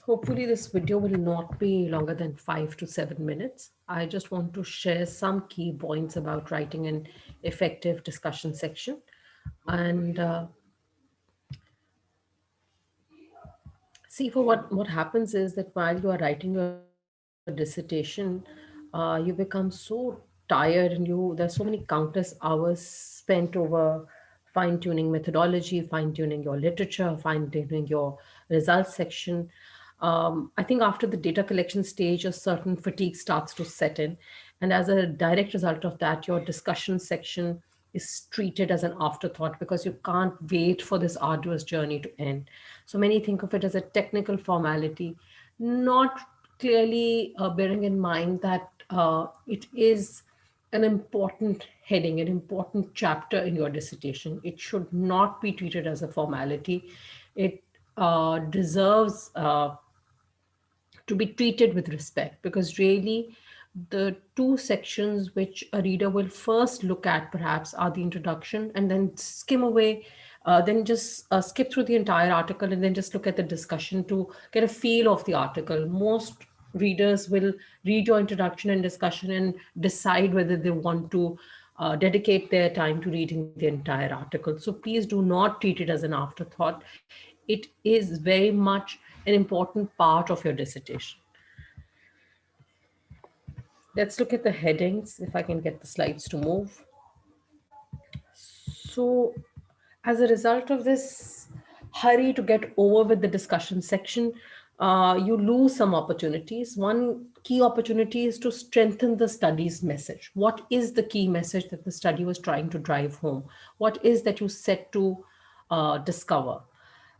Hopefully this video will not be longer than 5 to 7 minutes. I just want to share some key points about writing an effective discussion section. And see, for what happens is that while you are writing your dissertation, you become so tired, and there's so many countless hours spent over fine-tuning methodology, fine-tuning your literature, fine-tuning your results section. I think after the data collection stage, a certain fatigue starts to set in. And as a direct result of that, your discussion section is treated as an afterthought because you can't wait for this arduous journey to end. So many think of it as a technical formality, not clearly bearing in mind that it is an important heading, an important chapter in your dissertation. It should not be treated as a formality. It deserves to be treated with respect, because really the two sections which a reader will first look at perhaps are the introduction, and then skim away, then just skip through the entire article and then just look at the discussion to get a feel of the article. Most readers will read your introduction and discussion and decide whether they want to dedicate their time to reading the entire article. So please do not treat it as an afterthought. It is very much an important part of your dissertation. Let's look at the headings, if I can get the slides to move. So, as a result of this hurry to get over with the discussion section, you lose some opportunities. One key opportunity is to strengthen the study's message. What is the key message that the study was trying to drive home? What is that you set to discover?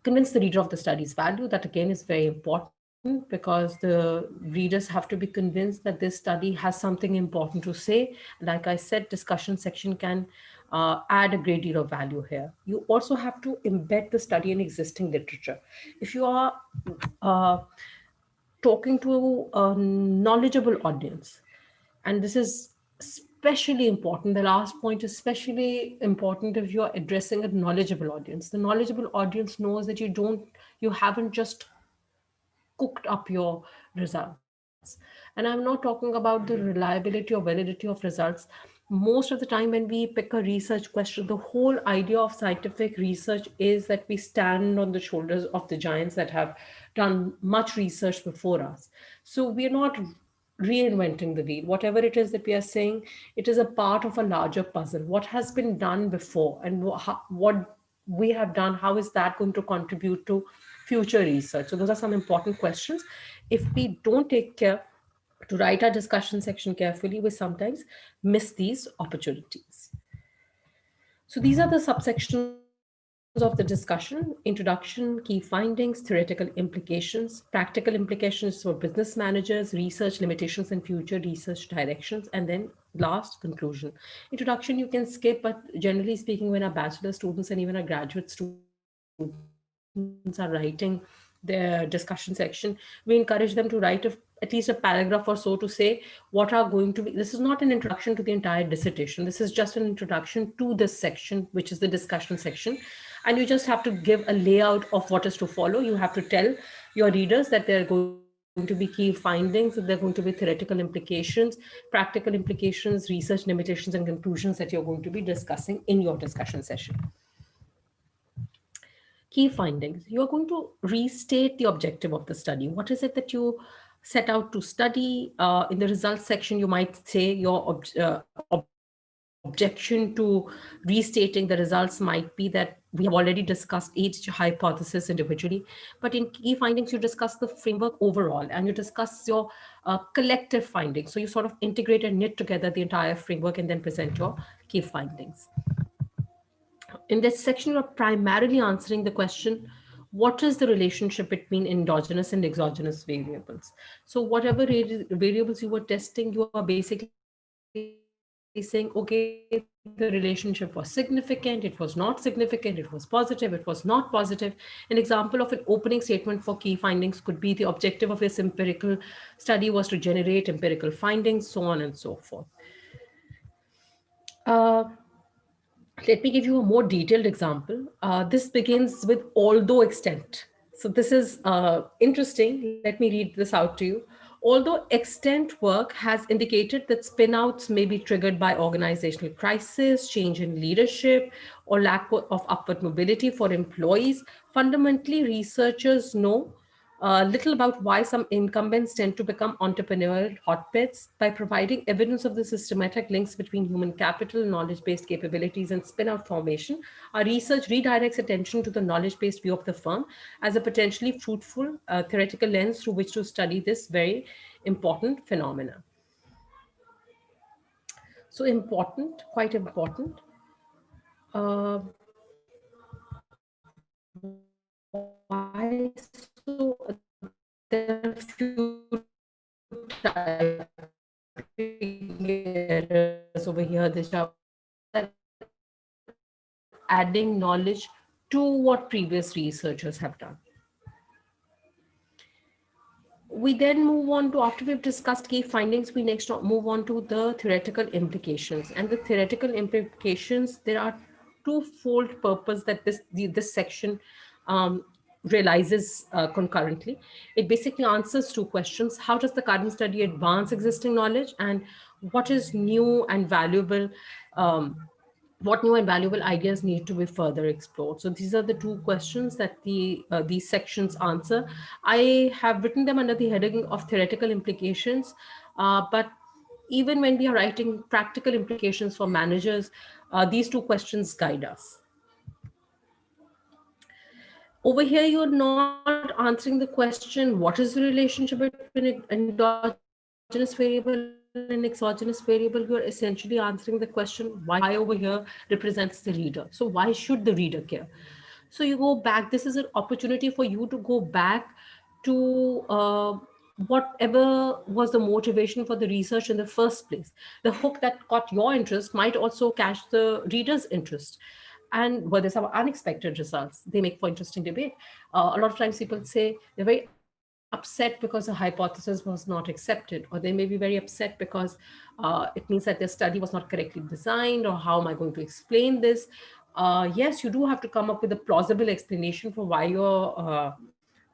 Convince the reader of the study's value. That again is very important, because the readers have to be convinced that this study has something important to say. Like I said, discussion section can add a great deal of value here. You also have to embed the study in existing literature. If you are uh, talking to a knowledgeable audience, and this is especially important, the last point is especially important if you're addressing a knowledgeable audience. The knowledgeable audience knows that you haven't just cooked up your results. And I'm not talking about the reliability or validity of results. Most of the time when we pick a research question, the whole idea of scientific research is that we stand on the shoulders of the giants that have done much research before us. So we're not reinventing the wheel. Whatever it is that we are saying, it is a part of a larger puzzle. What has been done before, and what we have done, how is that going to contribute to future research? So those are some important questions. If we don't take care to write our discussion section carefully, we sometimes miss these opportunities. So these are the subsections of the discussion: introduction, key findings, theoretical implications, practical implications for business managers, research limitations and future research directions, and then last, conclusion. Introduction you can skip, but generally speaking, when our bachelor students and even our graduate students are writing their discussion section, we encourage them to write at least a paragraph or so to say what are going to be. This is not an introduction to the entire dissertation. This is just an introduction to this section, which is the discussion section. And you just have to give a layout of what is to follow. You have to tell your readers that there are going to be key findings, that there are going to be theoretical implications, practical implications, research limitations, and conclusions that you're going to be discussing in your discussion session. Key findings. You are going to restate the objective of the study. What is it that you set out to study? In the results section, you might say your objection to restating the results might be that we have already discussed each hypothesis individually. But in key findings, you discuss the framework overall, and you discuss your collective findings. So you sort of integrate and knit together the entire framework and then present your key findings. In this section, you're primarily answering the question, what is the relationship between endogenous and exogenous variables? So whatever variables you were testing, you are basically saying, okay, the relationship was significant, it was not significant, it was positive, it was not positive. An example of an opening statement for key findings could be the objective of this empirical study was to generate empirical findings, so on and so forth. Uh, Let me give you a more detailed example. This begins with although extent. So this is interesting. Let me read this out to you. Although extent work has indicated that spinouts may be triggered by organizational crisis, change in leadership, or lack of upward mobility for employees, fundamentally researchers know little about why some incumbents tend to become entrepreneurial hotbeds. By providing evidence of the systematic links between human capital, knowledge based capabilities, and spin out formation. Our research redirects attention to the knowledge based view of the firm as a potentially fruitful theoretical lens through which to study this very important phenomena. So, important, quite important. Uh, why? So, there are a few typing errors over here. This adding knowledge to what previous researchers have done. We then move on to, after we've discussed key findings, we next move on to the theoretical implications. And the theoretical implications, there are twofold purpose that this section realizes concurrently. It basically answers two questions. How does the current study advance existing knowledge, and what is new and valuable what new and valuable ideas need to be further explored? So these are the two questions that these sections answer. I have written them under the heading of theoretical implications, but even when we are writing practical implications for managers, these two questions guide us. Over here, you're not answering the question, what is the relationship between endogenous variable and exogenous variable? You're essentially answering the question, why over here represents the reader. So why should the reader care? So you go back, this is an opportunity for you to go back to whatever was the motivation for the research in the first place. The hook that caught your interest might also catch the reader's interest. And were there some unexpected results? They make for interesting debate. A lot of times people say they're very upset because the hypothesis was not accepted, or they may be very upset because it means that their study was not correctly designed, or how am I going to explain this? Yes, you do have to come up with a plausible explanation for why your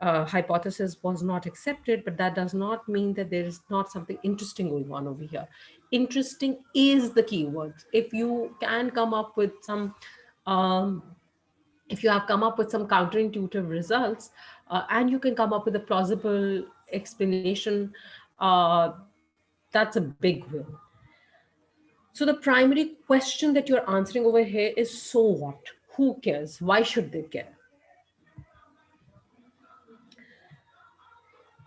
hypothesis was not accepted, but that does not mean that there is not something interesting going on over here. Interesting is the keyword. If you can come up with some um, if you have come up with some counterintuitive results, and you can come up with a plausible explanation, uh, that's a big win. So the primary question that you're answering over here is, so what? Who cares? Why should they care?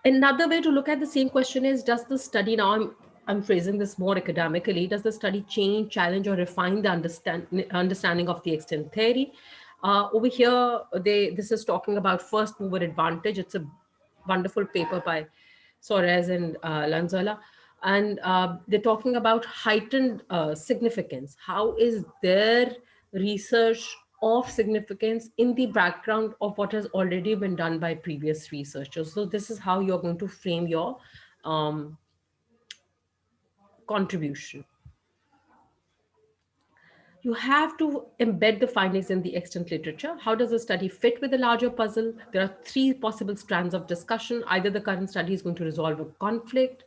Another way to look at the same question is, does the study, now I'm phrasing this more academically, does the study change, challenge, or refine the understanding of the extent theory? Over here, this is talking about first mover advantage. It's a wonderful paper by Soares and Lanzola. And they're talking about heightened significance. How is their research of significance in the background of what has already been done by previous researchers? So this is how you're going to frame your um, contribution. You have to embed the findings in the extant literature. How does the study fit with the larger puzzle? There are three possible strands of discussion. Either the current study is going to resolve a conflict,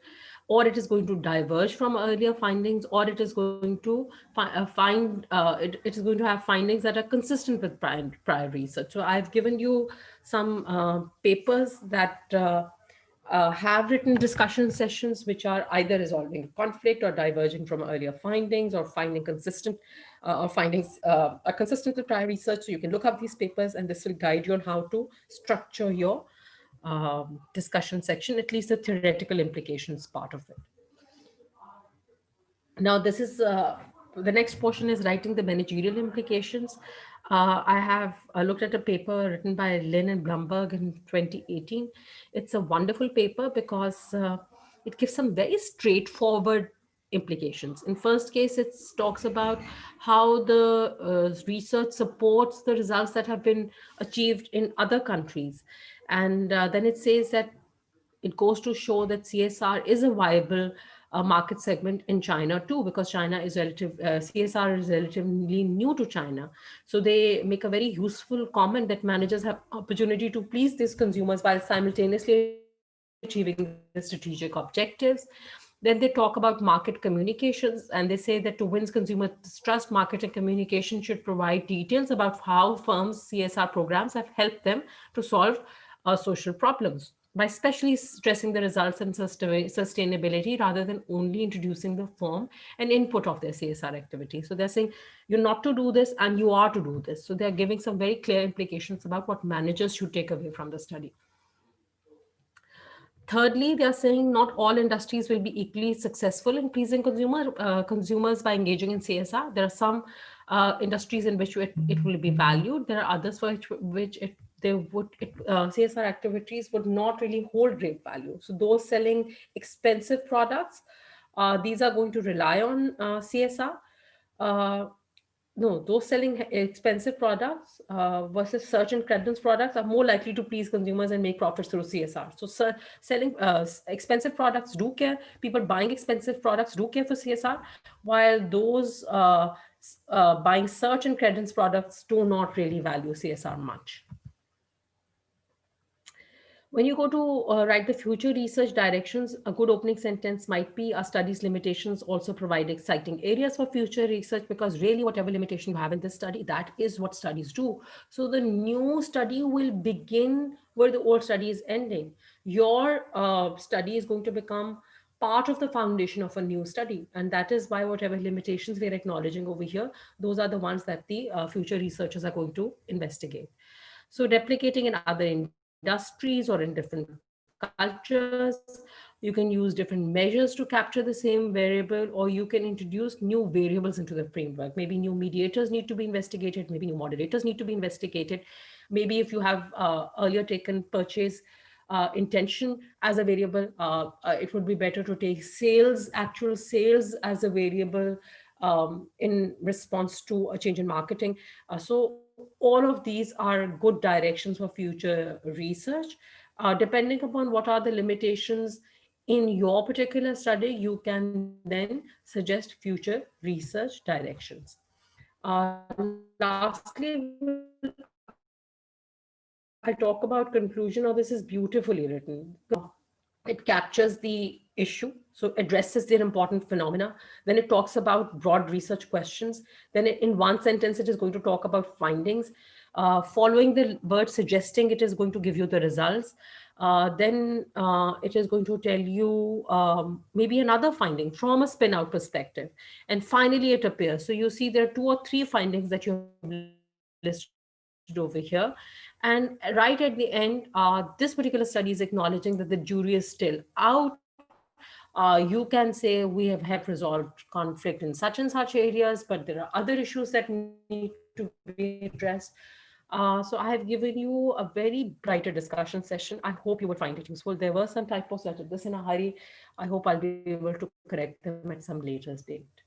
or it is going to diverge from earlier findings, or it is going to it is going to have findings that are consistent with prior research. So I've given you some papers that have written discussion sessions which are either resolving conflict or diverging from earlier findings, or finding consistent or findings are consistent with prior research. So you can look up these papers, and this will guide you on how to structure your discussion section, at least the theoretical implications part of it. Now, this is the next portion is writing the managerial implications. I have looked at a paper written by Lynn and Blumberg in 2018. It's a wonderful paper because it gives some very straightforward implications. In first case, it talks about how the research supports the results that have been achieved in other countries. And then it says that it goes to show that CSR is a viable market segment in China too, because China is CSR is relatively new to China. So they make a very useful comment that managers have opportunity to please these consumers while simultaneously achieving the strategic objectives. Then they talk about market communications, and they say that to win consumer trust, marketing communication should provide details about how firms' CSR programs have helped them to solve social problems by especially stressing the results and sustainability rather than only introducing the form and input of their CSR activity. So they're saying you're not to do this and you are to do this. So they're giving some very clear implications about what managers should take away from the study. Thirdly, they are saying not all industries will be equally successful in pleasing consumers by engaging in CSR. There are some industries in which it will be valued. There are others for which CSR activities would not really hold great value. So those selling expensive products, these are going to rely on CSR. Uh, no, those selling expensive products versus search and credence products are more likely to please consumers and make profits through CSR. So, selling expensive products do care. People buying expensive products do care for CSR, while those buying search and credence products do not really value CSR much. When you go to write the future research directions, a good opening sentence might be our study's limitations also provide exciting areas for future research, because really whatever limitation you have in this study, that is what studies do. So the new study will begin where the old study is ending. Your study is going to become part of the foundation of a new study. And that is why whatever limitations we're acknowledging over here, those are the ones that the future researchers are going to investigate. So replicating in other industries or in different cultures, you can use different measures to capture the same variable, or you can introduce new variables into the framework. Maybe new mediators need to be investigated, maybe new moderators need to be investigated. Maybe if you have earlier taken purchase intention as a variable, it would be better to take actual sales as a variable in response to a change in marketing. So all of these are good directions for future research. Depending upon what are the limitations in your particular study, you can then suggest future research directions. Lastly, I'll talk about conclusion. Now, this is beautifully written. It captures the issue, so addresses their important phenomena. Then it talks about broad research questions. Then in one sentence, it is going to talk about findings. Following the word suggesting, it is going to give you the results. Then it is going to tell you maybe another finding from a spin out perspective. And finally, it appears. So you see there are two or three findings that you have listed over here. And right at the end, this particular study is acknowledging that the jury is still out. You can say we have resolved conflict in such and such areas, but there are other issues that need to be addressed. So I have given you a very brighter discussion session. I hope you would find it useful. There were some typos that this in a hurry. I hope I'll be able to correct them at some later date.